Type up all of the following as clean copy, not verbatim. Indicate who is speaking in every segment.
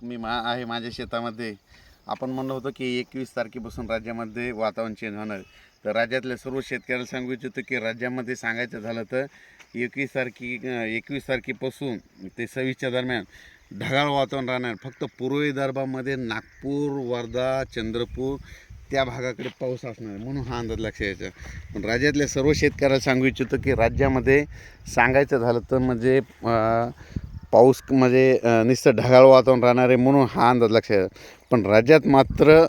Speaker 1: मी आहे माझ्या शेतामध्ये. आपण म्हणलं होतं की 21 तारखेपासून राज्यामध्ये वातावरण चेंज होणार. तर राज्यातल्या सर्व शेतकऱ्याला सांगू इच्छितो की राज्यामध्ये सांगायचं झालं तर 21 तारखेपासून ते 26च्या दरम्यान ढगाळ वातावरण राहणार. फक्त पूर्व विदर्भामध्ये नागपूर, वर्धा, चंद्रपूर त्या भागाकडे पाऊस असणार आहे, म्हणून हा अंदाज लक्षात यायचा. पण राज्यातल्या सर्व शेतकऱ्याला सांगू इच्छितो की राज्यामध्ये सांगायचं झालं तर म्हणजे पाऊस म्हणजे नुसतं ढगाळ वातावरण राहणार आहे, म्हणून हा अंदाज लक्षात येतो. पण राज्यात मात्र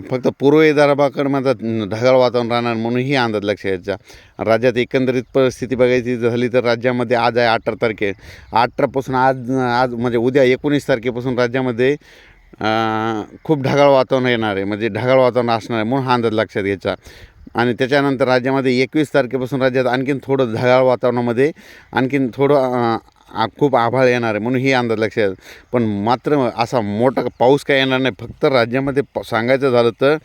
Speaker 1: फक्त पूर्व विदर्भाकडे मात्र ढगाळ वातावरण राहणार, म्हणून ही अंदाज लक्षात यायचा. राज्यात एकंदरीत परिस्थिती बघायची झाली तर राज्यामध्ये आज आहे 18 तारखे. 18पासून आज म्हणजे उद्या 19 तारखेपासून राज्यामध्ये खूप ढगाळ वातावरण येणार आहे, म्हणजे ढगाळ वातावरण असणार आहे, म्हणून हा अंदाज लक्षात घ्यायचा. आणि त्याच्यानंतर राज्यामध्ये 21 तारखेपासून राज्यात आणखीन थोडं ढगाळ वातावरणामध्ये आणखीन थोडं खूप आभाळ येणार आहे, म्हणून ही अंदाज लक्षात. पण मात्र असा मोठा पाऊस काय येणार नाही. फक्त राज्यामध्ये सांगायचं झालं तर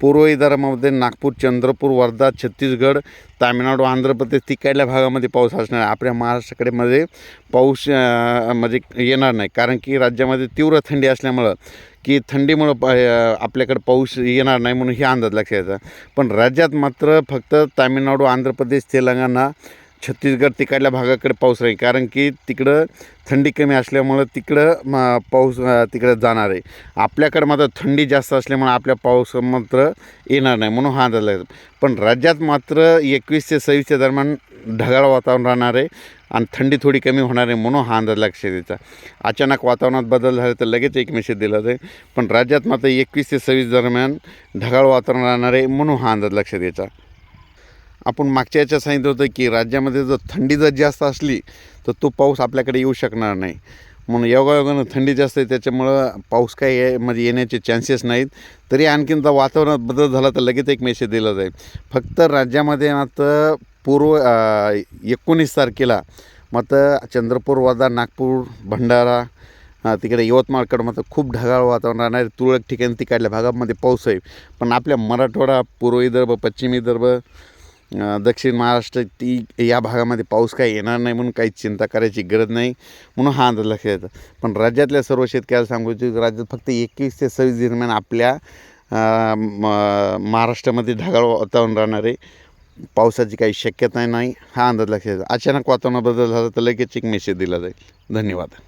Speaker 1: पूर्व विदर्भामध्ये नागपूर, चंद्रपूर, वर्धा, छत्तीसगड, तामिळनाडू, आंध्र प्रदेश तिकडल्या भागामध्ये पाऊस असणार आहे. आपल्या महाराष्ट्राकडे मध्ये पाऊस म्हणजे येणार नाही, कारण की राज्यामध्ये तीव्र थंडी असल्यामुळं की थंडीमुळं आपल्याकडे पाऊस येणार नाही, म्हणून ही अंदाज लक्षात यायचा. पण राज्यात मात्र फक्त तामिळनाडू, आंध्र प्रदेश, तेलंगणा, छत्तीसगड तिकडल्या भागाकडे पाऊस राहील, कारण की तिकडं थंडी कमी असल्यामुळं तिकडं पाऊस तिकडं जाणार आहे. आपल्याकडं मात्र थंडी जास्त असल्यामुळं आपल्या पाऊस मात्र येणार नाही, म्हणून हा अंदाज लागतो. पण राज्यात मात्र 21 ते 26च्या दरम्यान ढगाळ वातावरण राहणार आहे आणि थंडी थोडी कमी होणार आहे, म्हणून हा अंदाज लक्षात द्यायचा. अचानक वातावरणात बदल झाला तर लगेच एक मेसेज दिला जाईल. पण राज्यात मात्र 21 ते 26 दरम्यान ढगाळ वातावरण राहणार आहे, म्हणून हा अंदाज लक्षात द्यायचा. आपण मागच्या याच्यात सांगितलं होतं की राज्यामध्ये जर थंडी जर जास्त असली तर तो पाऊस आपल्याकडे येऊ शकणार नाही, म्हणून योगायोगानं थंडी जास्त आहे, त्याच्यामुळं पाऊस काय म्हणजे येण्याचे चान्सेस नाहीत. तरी आणखीन जर वातावरणात बदल झाला तर लगेच एक मेसेज दिला जाईल. फक्त राज्यामध्ये मात्र पूर्व 19 तारखेला मात्र चंद्रपूर, वर्धा, नागपूर, भंडारा तिकडे यवतमाळकडं मात्र खूप ढगाळ वातावरण राहणार आहे. तुरळक ठिकाणी तिकडल्या भागामध्ये पाऊस आहे. पण आपल्या मराठवाडा, पूर्व विदर्भ, पश्चिम विदर्भ, दक्षिण महाराष्ट्र या भागामध्ये पाऊस काही येणार नाही, म्हणून काही चिंता करायची गरज नाही, म्हणून हा अंदाज लक्षात येतो. पण राज्यातल्या सर्व शेतकऱ्याला सांगू इच्छितो राज्यात फक्त 21 ते 26 दरम्यान आपल्या महाराष्ट्रामध्ये ढगाळ वातावरण राहणार आहे. पावसाची काही शक्यता नाही, हा अंदाज लक्षात येतो. अचानक वातावरण बदल झाला तर लगेच एक मेसेज दिला जाईल. धन्यवाद.